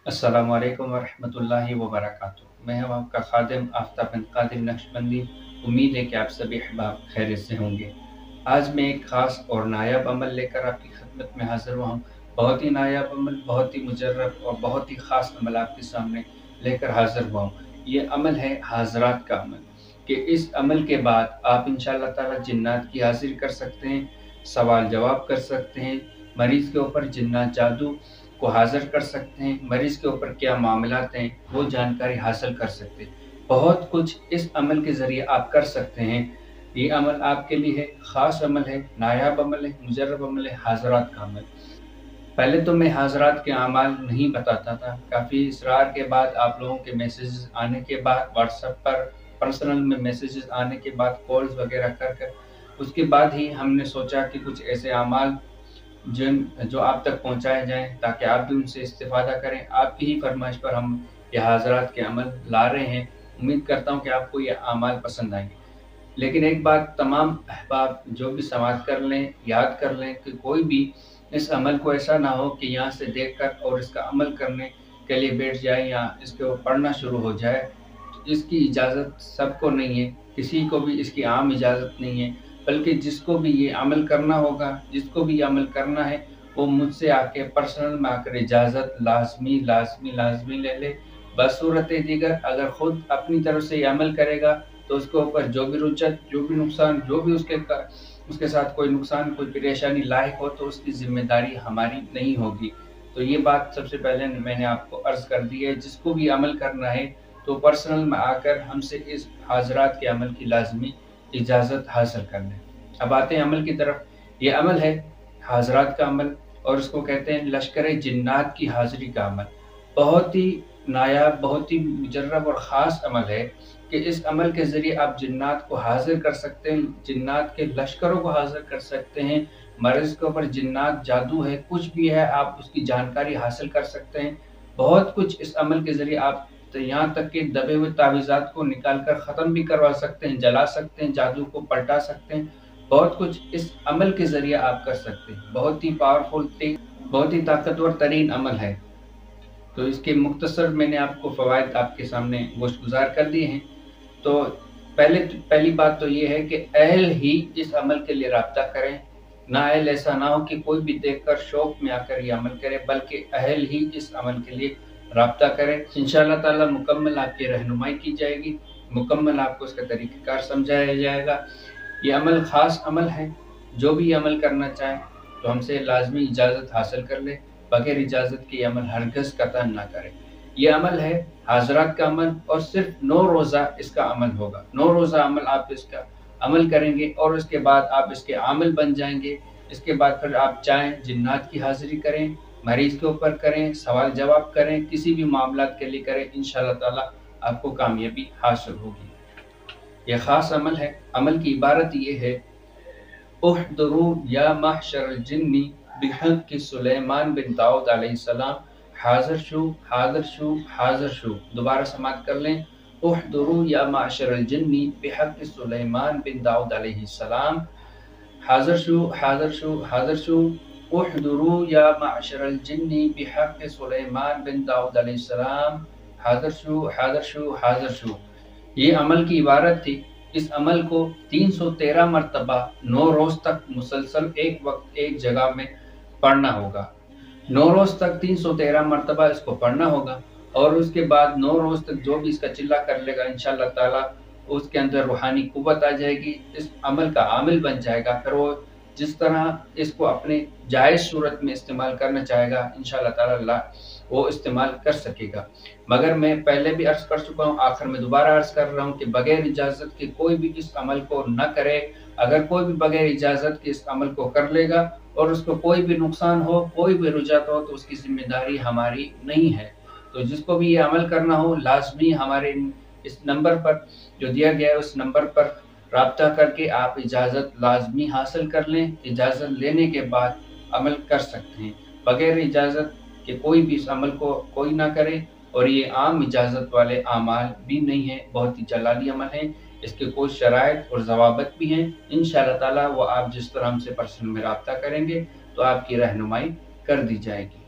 अस्सलामु अलैकुम वरहमतुल्लाहि वबरकातुहू। मैं हूँ आपका खादिम आफ्ताब बिन कादिम नक्शबंदी। उम्मीद है कि आप सभी अहबाब खैरियत से होंगे। आज मैं एक ख़ास और नायाब अमल लेकर आपकी खिदमत में हाज़िर हुआ हूँ। बहुत ही नायाब अमल, बहुत ही मुजर्रब और बहुत ही ख़ास अमल आपके सामने लेकर हाज़िर हुआ हूँ। ये अमल है हाज़रात का अमल, कि इस अमल के बाद आप इंशाअल्लाह ताला जिन्नात की हाज़िरी कर सकते हैं, सवाल जवाब कर सकते हैं, मरीज़ के ऊपर जिन्नात जादू को हाज़िर कर सकते हैं, मरीज़ के ऊपर क्या मामलात हैं वो जानकारी हासिल कर सकते हैं। बहुत कुछ इस अमल के ज़रिए आप कर सकते हैं। ये अमल आपके लिए है, ख़ास अमल है, नायाब अमल है, मुजर्रब अमल है, हाज़रात का अमल। पहले तो मैं हाज़रात के अमाल नहीं बताता था। काफ़ी इसरार के बाद, आप लोगों के मैसेजेस आने के बाद, व्हाट्सएप पर पर्सनल में मैसेजेस आने के बाद, कॉल्स वगैरह कर उसके बाद ही हमने सोचा कि कुछ ऐसे अमाल जो आप तक पहुँचाए जाएँ ताकि आप भी उनसे इस्तिफ़ादा करें। आपकी ही फ़रमाइश पर हम ये हाज़रात के अमल ला रहे हैं। उम्मीद करता हूँ कि आपको ये अमाल पसंद आएँगे। लेकिन एक बात तमाम अहबाब जो भी समाअत कर लें, याद कर लें कि कोई भी इस अमल को ऐसा ना हो कि यहाँ से देखकर और इसका अमल करने के लिए बैठ जाए या इसको पढ़ना शुरू हो जाए। तो इसकी इजाज़त सबको नहीं है, किसी को भी इसकी आम इजाज़त नहीं है, बल्कि जिसको भी ये अमल करना होगा, जिसको भी ये अमल करना है, वो मुझसे आके पर्सनल में आकर इजाज़त लाज़मी ले ले। बसूरत दीगर अगर ख़ुद अपनी तरफ से ये अमल करेगा तो उसके ऊपर जो भी रुचत, जो भी नुकसान, जो भी उसके साथ कोई नुकसान, कोई परेशानी लाहिक हो तो उसकी ज़िम्मेदारी हमारी नहीं होगी। तो ये बात सबसे पहले मैंने आपको अर्ज़ कर दी है। जिसको भी अमल करना है तो पर्सनल में आकर हमसे इस हाज़रात के अमल की लाज़मी इजाज़त हासिल कर लें। अब आते हैं अमल की तरफ। ये अमल है हाज़रात का अमल और इसको कहते हैं लश्कर जिन्नात की हाज़िरी का अमल। बहुत ही नायाब, बहुत ही मुजर्रब और ख़ास अमल है कि इस अमल के ज़रिए आप जिन्नात को हाज़िर कर सकते हैं, जिन्नात के लश्करों को हाज़िर कर सकते हैं। मरीज़ के ऊपर जिन्नात, जादू है, कुछ भी है, आप उसकी जानकारी हासिल कर सकते हैं। बहुत कुछ इस अमल के ज़रिए आप तो यहाँ तक कि दबे हुए तावीज़ात को निकाल कर ख़त्म भी करवा सकते हैं, जला सकते हैं, जादू को पलटा सकते हैं। बहुत कुछ इस अमल के ज़रिए आप कर सकते हैं। बहुत ही पावरफुल, बहुत ही ताकतवर तरीन अमल है। तो इसके मुख्तसर मैंने आपको फ़वाइद आपके सामने गोशगुज़ार कर दिए हैं। तो पहली बात तो ये है कि अहल ही इस अमल के लिए राब्ता करें। नाअहल ऐसा ना हो कि कोई भी देखकर शौक में आकर ये अमल करे, बल्कि अहल ही इस अमल के लिए राब्ता करें। इंशाअल्लाह ताला मुकम्मल आपकी रहनुमाई की जाएगी, मुकम्मल आपको इसका तरीक़ाकार समझाया जाएगा। ये अमल ख़ास अमल है। जो भी अमल करना चाहे तो हमसे लाज़मी इजाज़त हासिल कर ले। बगैर इजाज़त के ये अमल हरगिज़ कतई ना करें। ये अमल है हाज़रात का अमल और सिर्फ़ 9 रोज़ा इसका अमल होगा। 9 रोज़ा अमल आप इसका अमल करेंगे और उसके बाद आप इसके आमिल बन जाएँगे। इसके बाद फिर आप चाहें जिन्नात की हाज़िरी करें, मरीज़ के ऊपर करें, सवाल जवाब करें, किसी भी मामलात के लिए करें, इंशाअल्लाह ताला आपको कामयाबी हासिल होगी। ये ख़ास अमल है। अमल की इबारत ये है, उहदुरू या महशरल जिन्नी बिहक़्क़ि सुलैमान बिन दाऊद अलैहिस्सलाम, हाज़िर शू, हाज़िर शू, हाज़िर शू। दोबारा समाअत कर लें। उहदुरू या महशरल जिन्नी बिहक़्क़ि सुलैमान बिन दाऊद अलैहिस्सलाम, हाज़िर शू, हाज़िर शू, हाज़िर शू। उहदुरू या महशरल जिन्नी बिहक़्क़ि सुलैमान बिन दाऊद अलैहिस्सलाम, हाज़िर शू, हाज़िर शू, हाज़िर शू। ये अमल की इबारत थी। इस अमल को 313 मरतबा 9 रोज़ तक मुसलसल एक वक़्त एक जगह में पढ़ना होगा। 9 रोज़ तक 313 मरतबा इसको पढ़ना होगा और उसके बाद 9 रोज़ तक जो भी इसका चिल्ला कर लेगा इंशाअल्लाह ताला उसके अंदर रूहानी क़ुव्वत आ जाएगी, इस अमल का आमिल बन जाएगा। फिर वो जिस तरह इसको अपने जायज़ सूरत में इस्तेमाल करना चाहेगा इंशाअल्लाह ताला वो इस्तेमाल कर सकेगा। मगर मैं पहले भी अर्ज़ कर चुका हूँ, आखिर में दोबारा अर्ज़ कर रहा हूँ कि बगैर इजाज़त के कोई भी इस अमल को न करे। अगर कोई भी बगैर इजाज़त के इस अमल को कर लेगा और उसको कोई भी नुकसान हो, कोई भी रुजत हो तो उसकी ज़िम्मेदारी हमारी नहीं है। तो जिसको भी ये अमल करना हो लाज़मी हमारे इस नंबर पर जो दिया गया है उस नंबर पर राब्ता करके आप इजाज़त लाज़मी हासिल कर लें। इजाज़त लेने के बाद अमल कर सकते हैं। बगैर इजाज़त के कोई भी इस अमल को कोई ना करे और ये आम इजाज़त वाले आमाल भी नहीं है, बहुत ही जलाली अमल है। इसके कुछ शराइत और ज़वाबित भी हैं। इंशाअल्लाह ताला वो आप जिस तरह हमसे पर्सनल में राब्ता करेंगे तो आपकी रहनुमाई कर दी जाएगी।